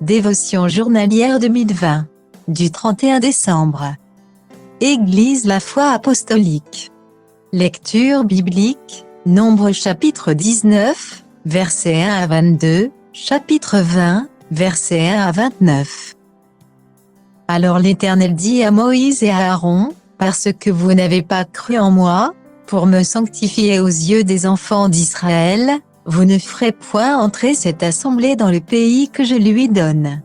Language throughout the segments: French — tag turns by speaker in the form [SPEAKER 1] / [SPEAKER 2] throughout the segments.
[SPEAKER 1] Dévotion journalière 2020. Du 31 décembre. Église La Foi Apostolique. Lecture biblique, Nombre chapitre 19, versets 1 à 22, chapitre 20, versets 1 à 29. Alors l'Éternel dit à Moïse et à Aaron, parce que vous n'avez pas cru en moi, pour me sanctifier aux yeux des enfants d'Israël, vous ne ferez point entrer cette assemblée dans le pays que je lui donne.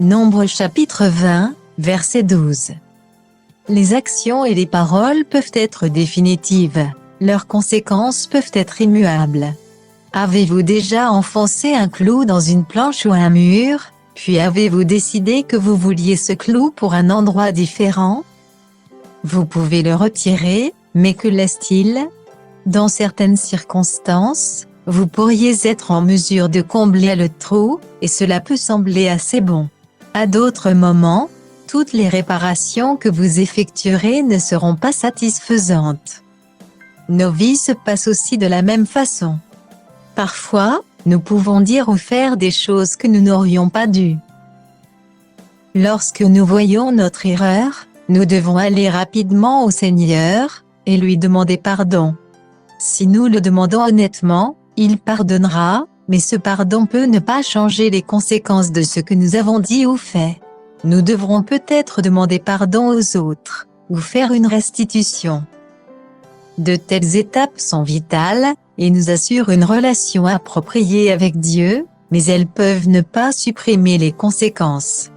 [SPEAKER 1] Nombre chapitre 20, verset 12. Les actions et les paroles peuvent être définitives, leurs conséquences peuvent être immuables. Avez-vous déjà enfoncé un clou dans une planche ou un mur, puis avez-vous décidé que vous vouliez ce clou pour un endroit différent? Vous pouvez le retirer, mais que laisse-t-il? Dans certaines circonstances, vous pourriez être en mesure de combler le trou, et cela peut sembler assez bon. À d'autres moments, toutes les réparations que vous effectuerez ne seront pas satisfaisantes. Nos vies se passent aussi de la même façon. Parfois, nous pouvons dire ou faire des choses que nous n'aurions pas dû. Lorsque nous voyons notre erreur, nous devons aller rapidement au Seigneur, et lui demander pardon. Si nous le demandons honnêtement, il pardonnera, mais ce pardon peut ne pas changer les conséquences de ce que nous avons dit ou fait. Nous devrons peut-être demander pardon aux autres, ou faire une restitution. De telles étapes sont vitales, et nous assurent une relation appropriée avec Dieu, mais elles peuvent ne pas supprimer les conséquences.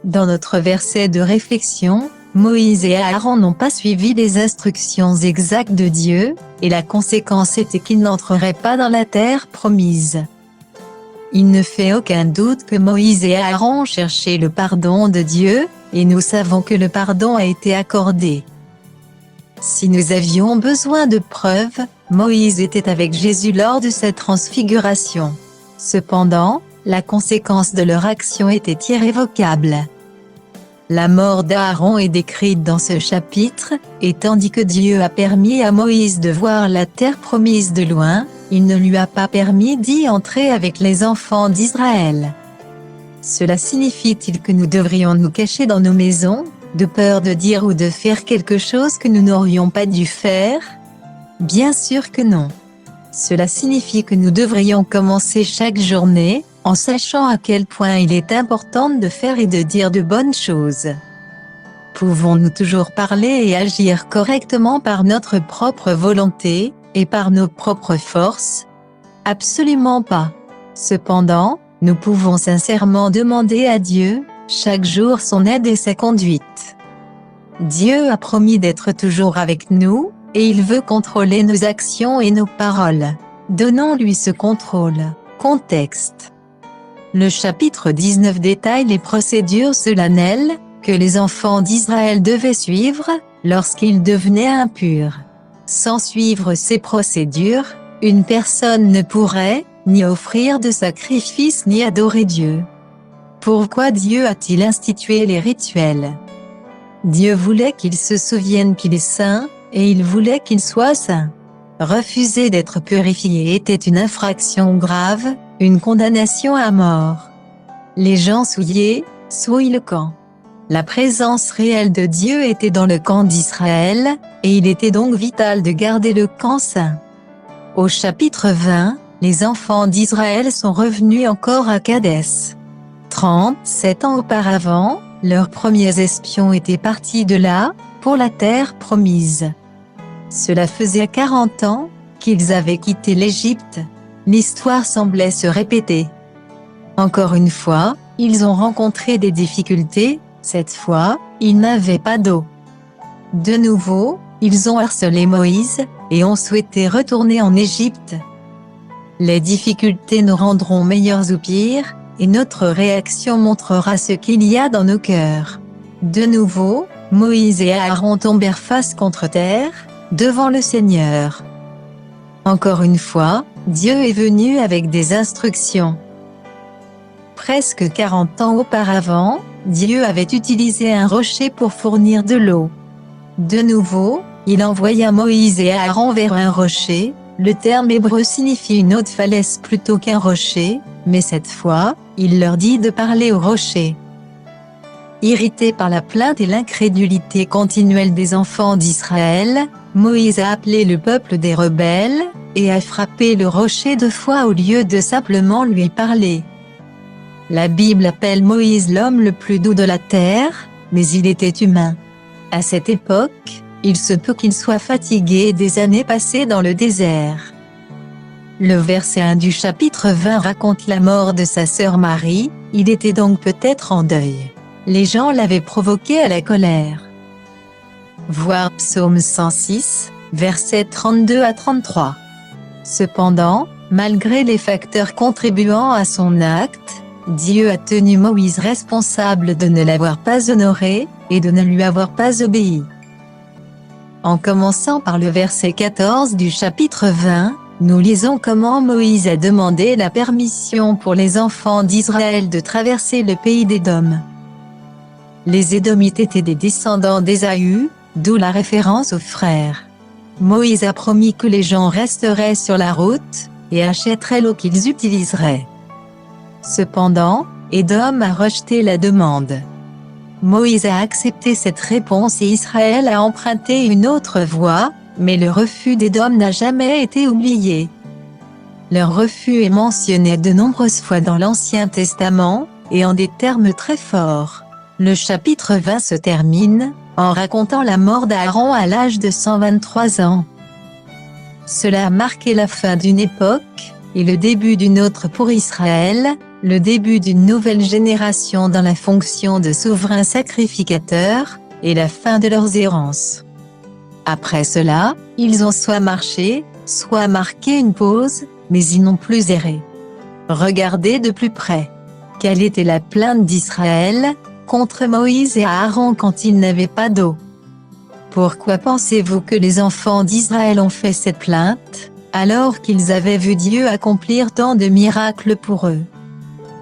[SPEAKER 1] Dans notre verset de réflexion, Moïse et Aaron n'ont pas suivi les instructions exactes de Dieu, et la conséquence était qu'ils n'entreraient pas dans la terre promise. Il ne fait aucun doute que Moïse et Aaron cherchaient le pardon de Dieu, et nous savons que le pardon a été accordé. Si nous avions besoin de preuves, Moïse était avec Jésus lors de sa transfiguration. Cependant, la conséquence de leur action était irrévocable. La mort d'Aaron est décrite dans ce chapitre, et tandis que Dieu a permis à Moïse de voir la terre promise de loin, il ne lui a pas permis d'y entrer avec les enfants d'Israël. Cela signifie-t-il que nous devrions nous cacher dans nos maisons, de peur de dire ou de faire quelque chose que nous n'aurions pas dû faire? Bien sûr que non. Cela signifie que nous devrions commencer chaque journée, en sachant à quel point il est important de faire et de dire de bonnes choses. Pouvons-nous toujours parler et agir correctement par notre propre volonté, et par nos propres forces? Absolument pas. Cependant, nous pouvons sincèrement demander à Dieu, chaque jour son aide et sa conduite. Dieu a promis d'être toujours avec nous, et il veut contrôler nos actions et nos paroles. Donnons-lui ce contrôle. Contexte. Le chapitre 19 détaille les procédures solennelles que les enfants d'Israël devaient suivre lorsqu'ils devenaient impurs. Sans suivre ces procédures, une personne ne pourrait ni offrir de sacrifice ni adorer Dieu. Pourquoi Dieu a-t-il institué les rituels? Dieu voulait qu'ils se souviennent qu'il est saint, et il voulait qu'ils soient saints. Refuser d'être purifié était une infraction grave, une condamnation à mort. Les gens souillés, souillent le camp. La présence réelle de Dieu était dans le camp d'Israël, et il était donc vital de garder le camp saint. Au chapitre 20, les enfants d'Israël sont revenus encore à Kadès. 37 ans auparavant, leurs premiers espions étaient partis de là, pour la terre promise. Cela faisait 40 ans qu'ils avaient quitté l'Égypte. L'histoire semblait se répéter. Encore une fois, ils ont rencontré des difficultés, cette fois, ils n'avaient pas d'eau. De nouveau, ils ont harcelé Moïse, et ont souhaité retourner en Égypte. Les difficultés nous rendront meilleurs ou pires, et notre réaction montrera ce qu'il y a dans nos cœurs. De nouveau, Moïse et Aaron tombèrent face contre terre, devant le Seigneur. Encore une fois, Dieu est venu avec des instructions. Presque 40 ans auparavant, Dieu avait utilisé un rocher pour fournir de l'eau. De nouveau, il envoya Moïse et Aaron vers un rocher. Le terme hébreu signifie une haute falaise plutôt qu'un rocher, Mais cette fois, il leur dit de parler au rocher. Irrité par la plainte et l'incrédulité continuelle des enfants d'Israël, Moïse a appelé le peuple des rebelles, et a frappé le rocher 2 fois au lieu de simplement lui parler. La Bible appelle Moïse l'homme le plus doux de la terre, mais il était humain. À cette époque, il se peut qu'il soit fatigué des années passées dans le désert. Le verset 1 du chapitre 20 raconte la mort de sa sœur Marie, il était donc peut-être en deuil. Les gens l'avaient provoqué à la colère. Voir Psaume 106, versets 32 à 33. Cependant, malgré les facteurs contribuant à son acte, Dieu a tenu Moïse responsable de ne l'avoir pas honoré, et de ne lui avoir pas obéi. En commençant par le verset 14 du chapitre 20, nous lisons comment Moïse a demandé la permission pour les enfants d'Israël de traverser le pays d'Édom. Les Édomites étaient des descendants d'Ésaü, d'où la référence aux frères. Moïse a promis que les gens resteraient sur la route, et achèteraient l'eau qu'ils utiliseraient. Cependant, Édom a rejeté la demande. Moïse a accepté cette réponse et Israël a emprunté une autre voie, mais le refus d'Édom n'a jamais été oublié. Leur refus est mentionné de nombreuses fois dans l'Ancien Testament, et en des termes très forts. Le chapitre 20 se termine, en racontant la mort d'Aaron à l'âge de 123 ans. Cela a marqué la fin d'une époque, et le début d'une autre pour Israël, le début d'une nouvelle génération dans la fonction de souverain sacrificateur, et la fin de leurs errances. Après cela, ils ont soit marché, soit marqué une pause, mais ils n'ont plus erré. Regardez de plus près. Quelle était la plainte d'Israël contre Moïse et Aaron quand ils n'avaient pas d'eau? Pourquoi pensez-vous que les enfants d'Israël ont fait cette plainte, alors qu'ils avaient vu Dieu accomplir tant de miracles pour eux?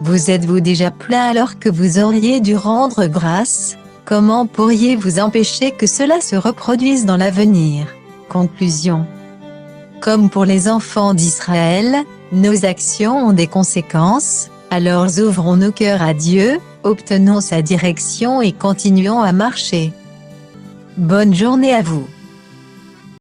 [SPEAKER 1] Vous êtes-vous déjà plaint alors que vous auriez dû rendre grâce? Comment pourriez-vous empêcher que cela se reproduise dans l'avenir? Conclusion. Comme pour les enfants d'Israël, nos actions ont des conséquences, alors ouvrons nos cœurs à Dieu, obtenons sa direction et continuons à marcher. Bonne journée à vous.